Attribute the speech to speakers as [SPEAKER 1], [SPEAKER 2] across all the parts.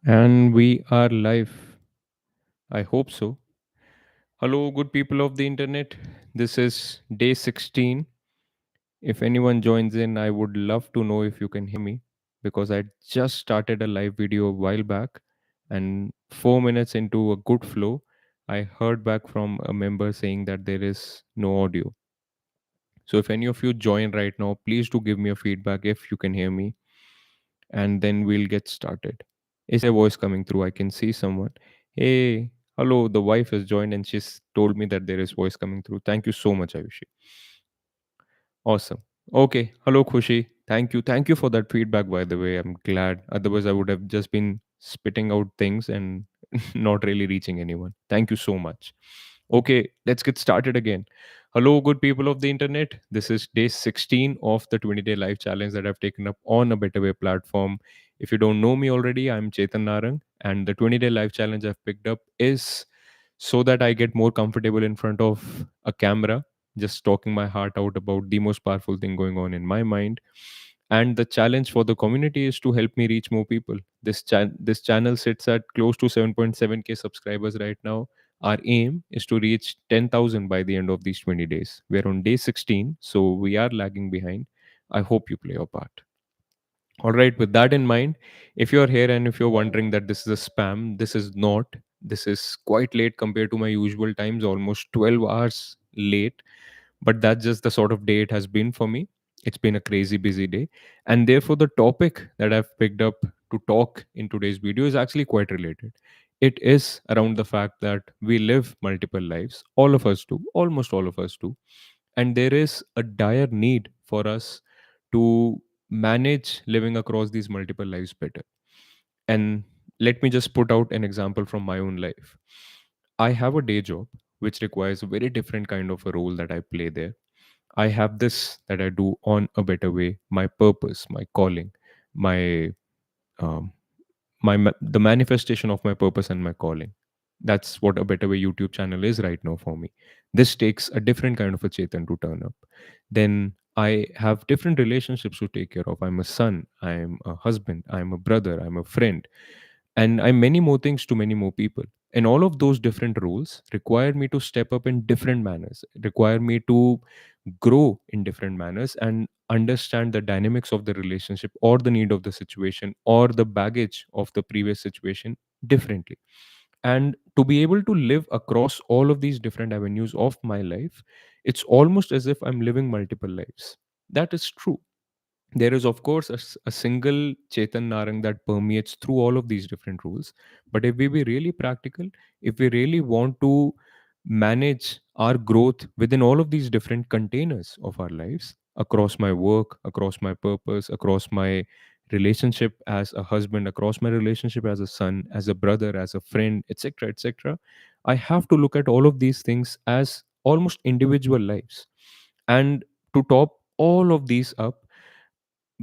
[SPEAKER 1] And we are live. I hope so. Hello, good people of the internet. This is day 16. If anyone joins in, I would love to know if you can hear me because I just started a live video a while back. And 4 minutes into a good flow, I heard back from a member saying that there is no audio. So if any of you join right now, please do give me a feedback if you can hear me, and then we'll get started. Is there voice coming through? I can see someone. Hey, hello, the wife has joined and she's told me that there is voice coming through. Thank you so much, Ayushi. Awesome. Okay. Hello, Khushi. Thank you. Thank you for that feedback, by the way. I'm glad. Otherwise, I would have just been spitting out things and not really reaching anyone. Thank you so much. Okay, let's get started again. Hello, good people of the internet. This is day 16 of the 20-day life challenge that I've taken up on a Better Way platform. If you don't know me already, I'm Chetan Narang, and the 20-day life challenge I've picked up is so that I get more comfortable in front of a camera, just talking my heart out about the most powerful thing going on in my mind. And the challenge for the community is to help me reach more people. This channel sits at close to 7.7k subscribers right now. Our aim is to reach 10,000 by the end of these 20 days. We're on day 16, so we are lagging behind. I hope you play your part. All right, with that in mind, if you're here and if you're wondering that this is a spam, this is not. This is quite late compared to my usual times, almost 12 hours late, but that's just the sort of day it has been for me. It's been a crazy busy day. And therefore, the topic that I've picked up to talk in today's video is actually quite related. It is around the fact that we live multiple lives. All of us do, almost all of us do. And there is a dire need for us to manage living across these multiple lives better. And let me just put out an example from my own life. I have a day job which requires a very different kind of a role that I play there. I have this that I do on a better way, my purpose, my calling, my um, the manifestation of my purpose and my calling. That's what a better way YouTube channel is right now for me. This takes a different kind of a Chetan to turn up. Then I have different relationships to take care of. I'm a son, I'm a husband, I'm a brother, I'm a friend, and I'm many more things to many more people. And all of those different roles require me to step up in different manners, require me to grow in different manners and understand the dynamics of the relationship or the need of the situation or the baggage of the previous situation differently. And to be able to live across all of these different avenues of my life, it's almost as if I'm living multiple lives. That is true. There is, of course, a single Chetan Narang that permeates through all of these different rules. But if we be really practical, if we really want to manage our growth within all of these different containers of our lives, across my work, across my purpose, across my relationship as a husband, across my relationship as a son, as a brother, as a friend, etc., etc., I have to look at all of these things as almost individual lives. And to top all of these up,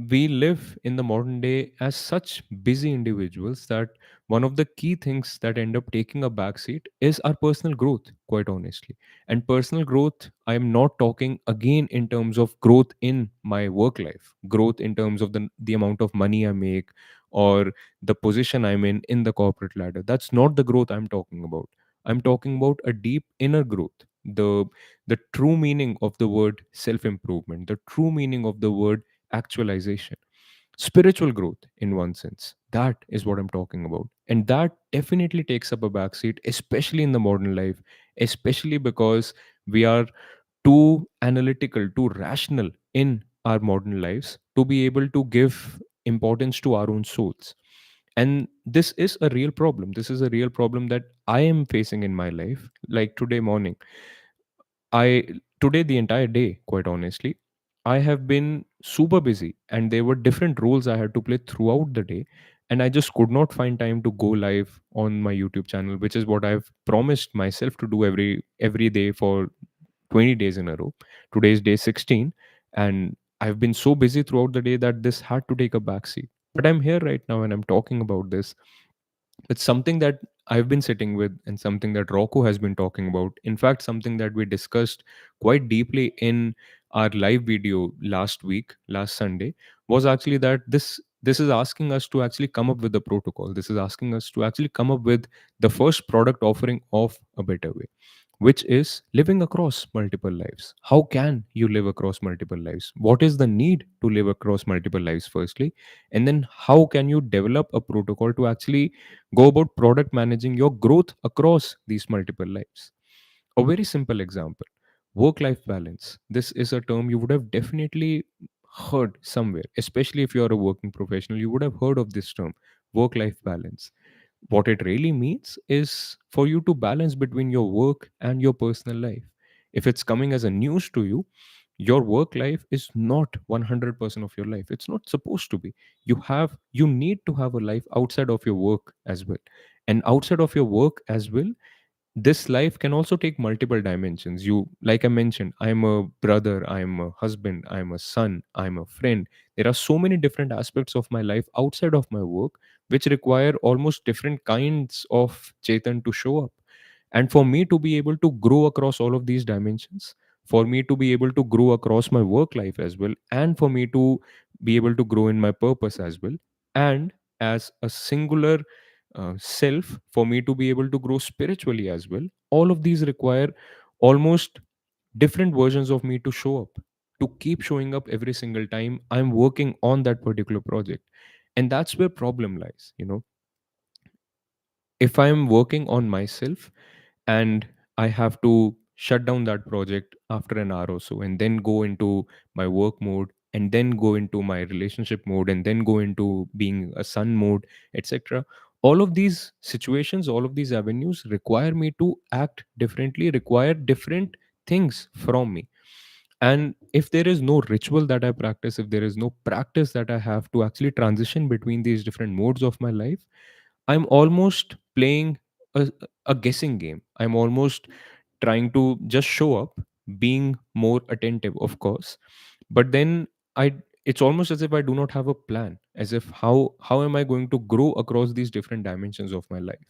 [SPEAKER 1] we live in the modern day as such busy individuals that one of the key things that end up taking a backseat is our personal growth, quite honestly. And personal growth, I am not talking again in terms of growth in my work life, growth in terms of the amount of money I make or the position I'm in the corporate ladder. That's not the growth I'm talking about. I'm talking about a deep inner growth, the true meaning of the word self improvement, the true meaning of the word actualization, spiritual growth in one sense. That is what I'm talking about. And that definitely takes up a backseat, especially in the modern life, especially because we are too analytical, too rational in our modern lives to be able to give importance to our own souls. And this is a real problem. This is a real problem that I am facing in my life. Like today morning, today, the entire day, quite honestly, I have been super busy and there were different roles I had to play throughout the day. And I just could not find time to go live on my YouTube channel, which is what I've promised myself to do every day for 20 days in a row. Today is day 16, and I've been so busy throughout the day that this had to take a backseat. But I'm here right now and I'm talking about this. It's something that I've been sitting with and something that Rocco has been talking about. In fact, something that we discussed quite deeply in our live video last week, last Sunday, was actually that this This is asking us to actually come up with the protocol. This is asking us to actually come up with the first product offering of a better way, which is living across multiple lives. How can you live across multiple lives? What is the need to live across multiple lives, firstly? And then how can you develop a protocol to actually go about product managing your growth across these multiple lives? A very simple example: work life balance. This is a term you would have definitely heard somewhere, especially if you're a working professional. You would have heard of this term, work life balance. What it really means is for you to balance between your work and your personal life. If it's coming as a news to you, your work life is not 100% of your life. It's not supposed to be. You need to have a life outside of your work as well. And outside of your work as well, this life can also take multiple dimensions. You, like I mentioned, I'm a brother, I'm a husband, I'm a son, I'm a friend. There are so many different aspects of my life outside of my work which require almost different kinds of Chetan to show up. And for me to be able to grow across all of these dimensions, for me to be able to grow across my work life as well, and for me to be able to grow in my purpose as well, and as a singular self, for me to be able to grow spiritually as well, all of these require almost different versions of me to show up, to keep showing up every single time I'm working on that particular project. And that's where problem lies, you know. If I'm working on myself and I have to shut down that project after an hour or so, and then go into my work mode, and then go into my relationship mode, and then go into being a son mode, etc. All of these situations, all of these avenues require me to act differently, require different things from me. And if there is no ritual that I practice, if there is no practice that I have to actually transition between these different modes of my life, I'm almost playing a, a guessing game. I'm almost trying to just show up, being more attentive, of course. But then I it's almost as if I do not have a plan, as if how am I going to grow across these different dimensions of my life?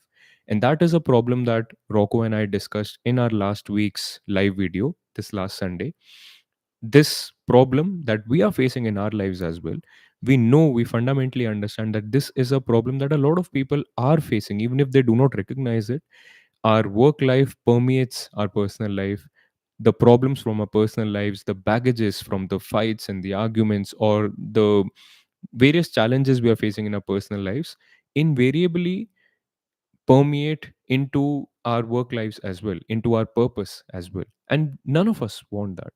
[SPEAKER 1] And that is a problem that Rocco and I discussed in our last week's live video this last Sunday. This problem that we are facing in our lives as well, we fundamentally understand that this is a problem that a lot of people are facing, even if they do not recognize it. Our work life permeates our personal life. The problems from our personal lives, the baggages from the fights and the arguments, or the various challenges we are facing in our personal lives, invariably permeate into our work lives as well, into our purpose as well. And none of us want that.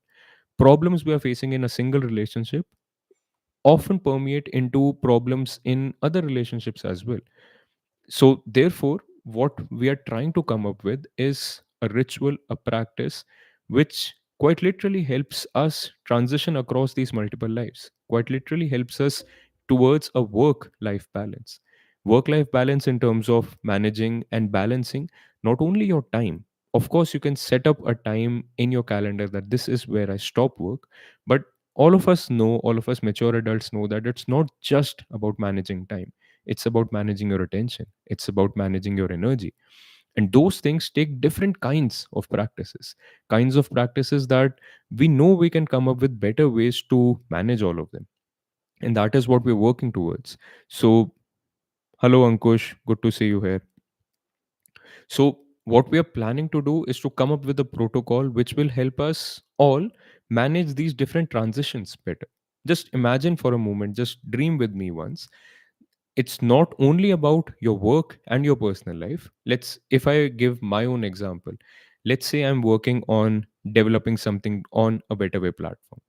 [SPEAKER 1] Problems we are facing in a single relationship often permeate into problems in other relationships as well. So, therefore, what we are trying to come up with is a ritual, a practice, which quite literally helps us transition across these multiple lives, quite literally helps us towards a work life balance. Work life balance in terms of managing and balancing not only your time. Of course, you can set up a time in your calendar that this is where I stop work, but all of us mature adults know that it's not just about managing time. It's about managing your attention, it's about managing your energy. And those things take different kinds of practices that we know we can come up with better ways to manage all of them. And that is what we're working towards. So, hello, Ankush. Good to see you here. So, what we are planning to do is to come up with a protocol which will help us all manage these different transitions better. Just imagine for a moment, just dream with me once. It's not only about your work and your personal life. If I give my own example, let's say I'm working on developing something on a better way platform.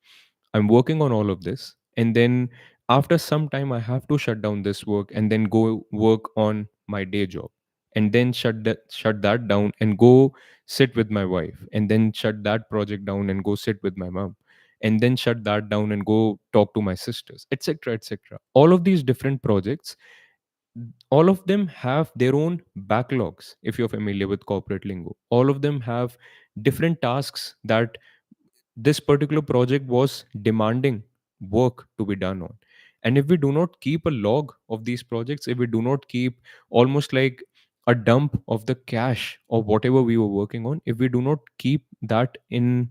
[SPEAKER 1] I'm working on all of this, and then after some time I have to shut down this work and then go work on my day job, and then shut that down and go sit with my wife, and then shut that project down and go sit with my mom, and then shut that down and go talk to my sisters, etc., etc. All of these different projects, all of them have their own backlogs. If you're familiar with corporate lingo, all of them have different tasks that this particular project was demanding work to be done on. And if we do not keep a log of these projects, if we do not keep almost like a dump of the cash or whatever we were working on, if we do not keep that in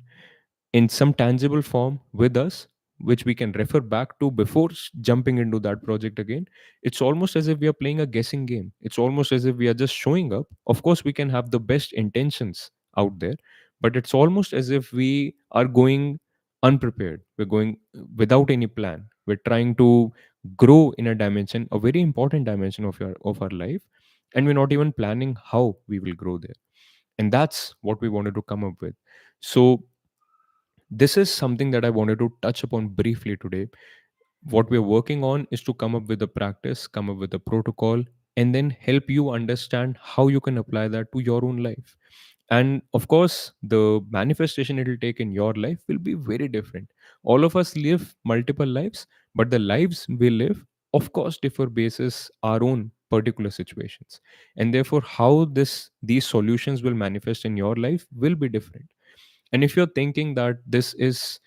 [SPEAKER 1] some tangible form with us, which we can refer back to before jumping into that project again. It's almost as if we are playing a guessing game. It's almost as if we are just showing up. Of course, we can have the best intentions out there, but it's almost as if we are going unprepared. We're going without any plan. We're trying to grow in a dimension, a very important dimension of our life, and we're not even planning how we will grow there. And that's what we wanted to come up with. So this is something that I wanted to touch upon briefly today. What we're working on is to come up with a practice, come up with a protocol, and then help you understand how you can apply that to your own life. And of course, the manifestation it will take in your life will be very different. All of us live multiple lives, but the lives we live, of course, differ basis our own particular situations. And therefore, how these solutions will manifest in your life will be different. And if you're thinking that this is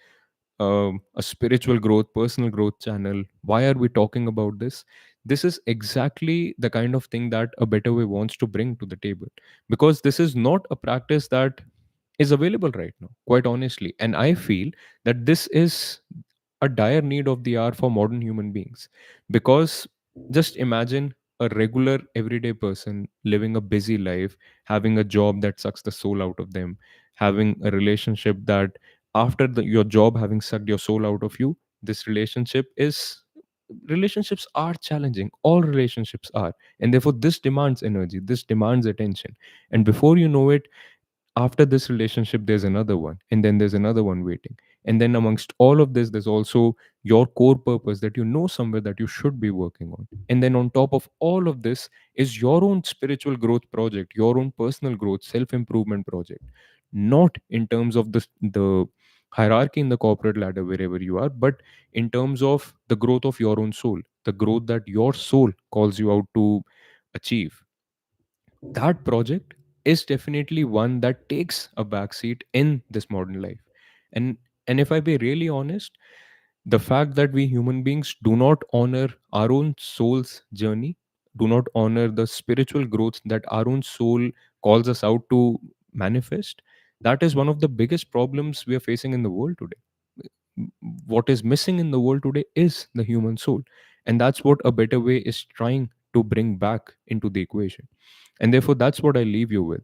[SPEAKER 1] a spiritual growth, personal growth channel, why are we talking about this? This is exactly the kind of thing that a better way wants to bring to the table, because this is not a practice that is available right now, quite honestly. And I feel that this is a dire need of the hour for modern human beings. Because just imagine a regular everyday person living a busy life, having a job that sucks the soul out of them, having a relationship that, after your job having sucked your soul out of you, this relationships are challenging. All relationships are. And therefore this demands energy, this demands attention. And before you know it, after this relationship there's another one, and then there's another one waiting. And then amongst all of this, there's also your core purpose that you know somewhere that you should be working on. And then on top of all of this is your own spiritual growth project, your own personal growth, self improvement project. Not in terms of the hierarchy in the corporate ladder wherever you are, but in terms of the growth of your own soul, the growth that your soul calls you out to achieve. That project is definitely one that takes a backseat in this modern life. And and if I be really honest, the fact that we human beings do not honor our own soul's journey, do not honor the spiritual growth that our own soul calls us out to manifest, that is one of the biggest problems we are facing in the world today. What is missing in the world today is the human soul, and that's what a better way is trying to bring back into the equation. And therefore that's what I leave you with.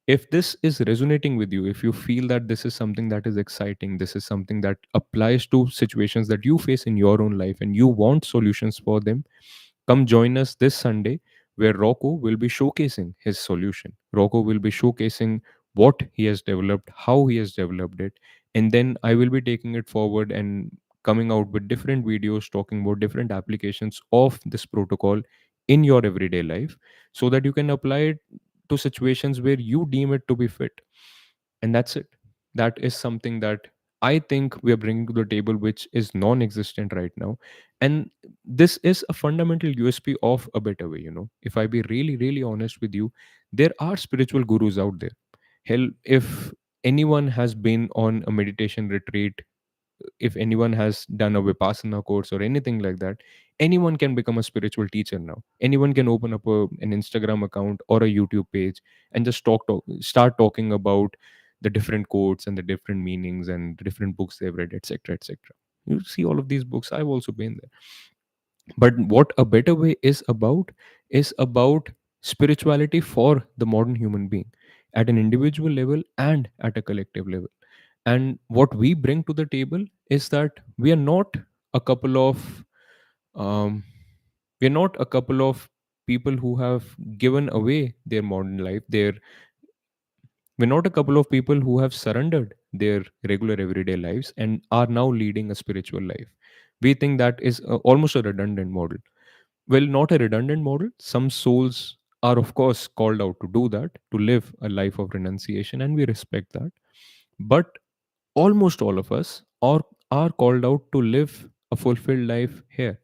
[SPEAKER 1] If this is resonating with you, if you feel that this is something that is exciting, this is something that applies to situations that you face in your own life and you want solutions for them, come join us this Sunday, where Rocco will be showcasing his solution. Rocco will be showcasing what he has developed, how he has developed it, and then I will be taking it forward and coming out with different videos talking about different applications of this protocol in your everyday life, so that you can apply it to situations where you deem it to be fit. And that's it. That is something that I think we are bringing to the table, which is non existent right now. And this is a fundamental USP of a better way. If I be really, really honest with you, there are spiritual gurus out there. Hell, if anyone has been on a meditation retreat, if anyone has done a vipassana course or anything like that, anyone can become a spiritual teacher now. Anyone can open up an Instagram account or a YouTube page and just start talking about the different quotes and the different meanings and the different books they've read, etc., etc. You see all of these books, I've also been there. But what a better way is about spirituality for the modern human being, at an individual level and at a collective level. And what we bring to the table is that we are not a couple of um, people who have given away their modern life. We're not a couple of people who have surrendered their regular everyday lives and are now leading a spiritual life. We think that is almost a redundant model. Well, not a redundant model. Some souls are, of course, called out to do that, to live a life of renunciation, and we respect that. But almost all of us are called out to live a fulfilled life here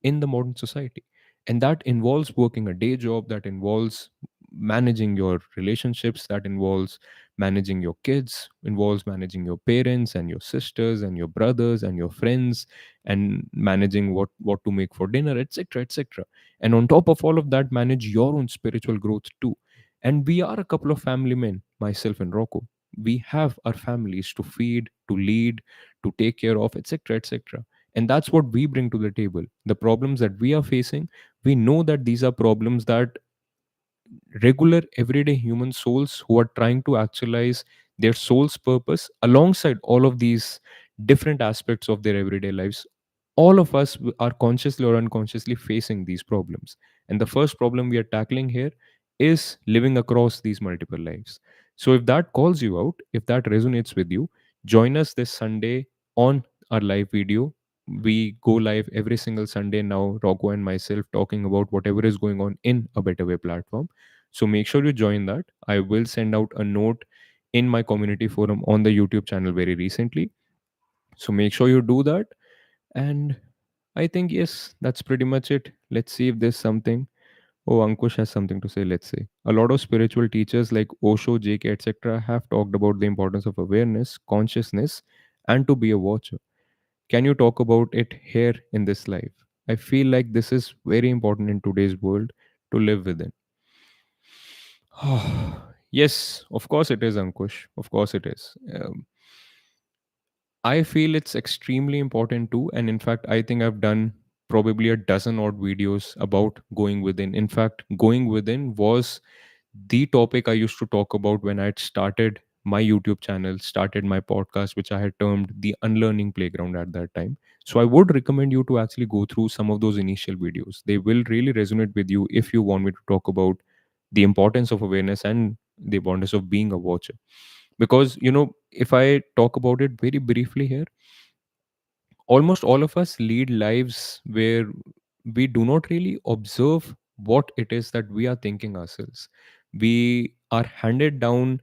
[SPEAKER 1] in the modern society. And that involves working a day job, that involves managing your relationships, that involves managing your kids, involves managing your parents and your sisters and your brothers and your friends, and managing what to make for dinner, etc., etc. And on top of all of that, manage your own spiritual growth too. And we are a couple of family men, myself and Rocco. We have our families to feed, to lead, to take care of, etc., etc. And that's what we bring to the table. The problems that we are facing, we know that these are problems that regular everyday human souls who are trying to actualize their soul's purpose alongside all of these different aspects of their everyday lives, all of us are consciously or unconsciously facing these problems. And the first problem we are tackling here is living across these multiple lives. So if that calls you out, if that resonates with you, join us this Sunday on our live video. We go live every single Sunday now, Rocco and myself talking about whatever is going on in a Better Way platform. So make sure you join that. I will send out a note in my community forum on the YouTube channel very recently. So make sure you do that. And I think, yes, that's pretty much it. Let's see if there's something. Oh, Ankush has something to say, let's say. A lot of spiritual teachers like Osho, JK, etc., have talked about the importance of awareness, consciousness, and to be a watcher. Can you talk about it here in this life? I feel like this is very important in today's world to live within. Yes, of course it is, Ankush. Of course it is. I feel it's extremely important too. And in fact, I think I've done probably a dozen odd videos about going within. In fact, going within was the topic I used to talk about when I had started my YouTube channel, started my podcast, which I had termed the Unlearning Playground at that time. So I would recommend you to actually go through some of those initial videos. They will really resonate with you if you want me to talk about the importance of awareness and the importance of being a watcher. Because, if I talk about it very briefly here, almost all of us lead lives where we do not really observe what it is that we are thinking ourselves. We are handed down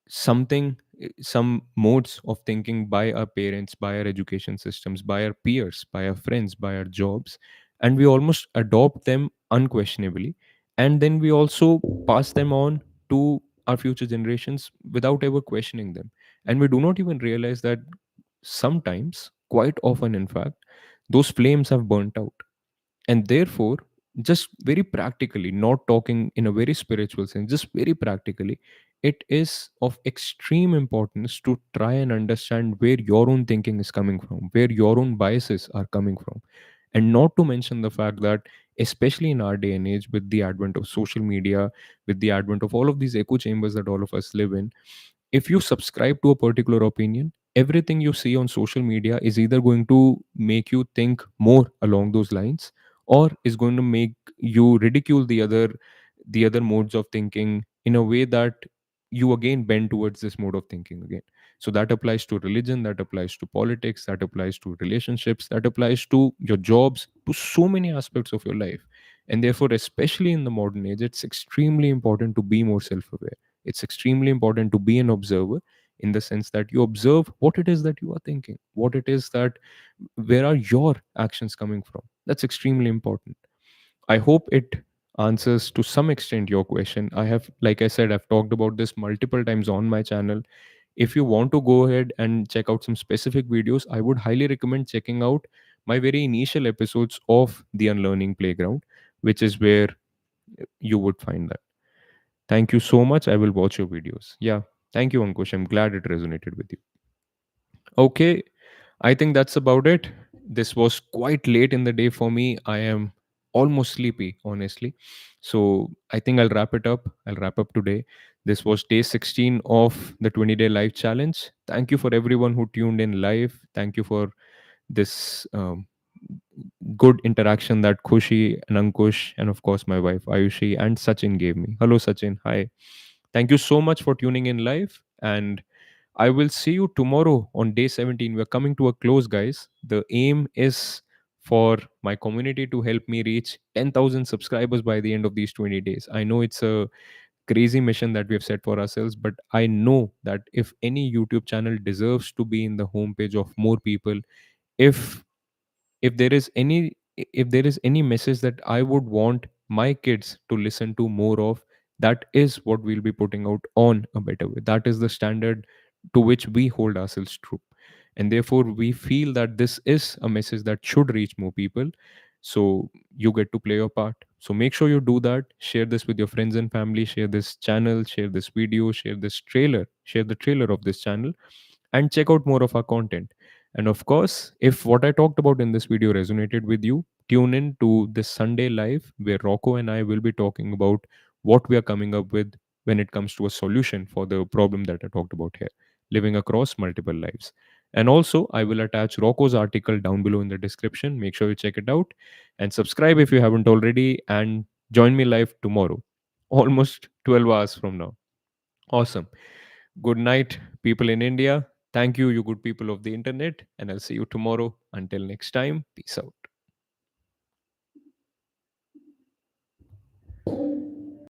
[SPEAKER 1] something, some modes of thinking by our parents, by our education systems, by our peers, by our friends, by our jobs, and we almost adopt them unquestionably. And then we also pass them on to our future generations without ever questioning them. And we do not even realize that sometimes, quite often, in fact, those flames have burnt out. And therefore, just very practically, not talking in a very spiritual sense, just very practically, it is of extreme importance to try and understand where your own thinking is coming from, where your own biases are coming from. And not to mention the fact that, especially in our day and age, with the advent of social media, with the advent of all of these echo chambers that all of us live in, if you subscribe to a particular opinion, everything you see on social media is either going to make you think more along those lines, or is going to make you ridicule the other modes of thinking in a way that you again bend towards this mode of thinking again. So that applies to religion, that applies to politics, that applies to relationships, that applies to your jobs, to so many aspects of your life. And therefore, especially in the modern age, it's extremely important to be more self-aware. It's extremely important to be an observer, in the sense that you observe what it is that you are thinking, what it is that, where are your actions coming from. That's extremely important. I hope it answers to some extent your question. I have, like I said, I've talked about this multiple times on my channel. If you want to go ahead and check out some specific videos, I would highly recommend checking out my very initial episodes of the Unlearning Playground, which is where you would find that. Thank you so much. I will watch your videos. Yeah. Thank you, Ankush. I'm glad it resonated with you. Okay. I think that's about it. This was quite late in the day for me. I am almost sleepy, honestly. So I think I'll wrap it up. I'll wrap up today. This was day 16 of the 20-day live challenge. Thank you for everyone who tuned in live. Thank you for this good interaction that Khushi and Ankush, and of course my wife Ayushi and Sachin gave me. Hello, Sachin. Hi. Thank you so much for tuning in live. And I will see you tomorrow on day 17. We're coming to a close, guys. The aim is for my community to help me reach 10,000 subscribers by the end of these 20 days. I know it's a crazy mission that we have set for ourselves, but I know that if any YouTube channel deserves to be in the homepage of more people, if if there is any message that I would want my kids to listen to more of, that is what we'll be putting out on a better way. That is the standard to which we hold ourselves true. And therefore we feel that this is a message that should reach more people. So you get to play your part. So make sure you do that. Share this with your friends and family. Share this channel, share this video, share this trailer, share the trailer of this channel, and check out more of our content. And of course, if what I talked about in this video resonated with you, tune in to this Sunday live where Rocco and I will be talking about what we are coming up with when it comes to a solution for the problem that I talked about here, living across multiple lives. And also, I will attach Rocco's article down below in the description. Make sure you check it out and subscribe if you haven't already. And join me live tomorrow, almost 12 hours from now. Awesome. Good night, people in India. Thank you, you good people of the internet. And I'll see you tomorrow. Until next time, peace out.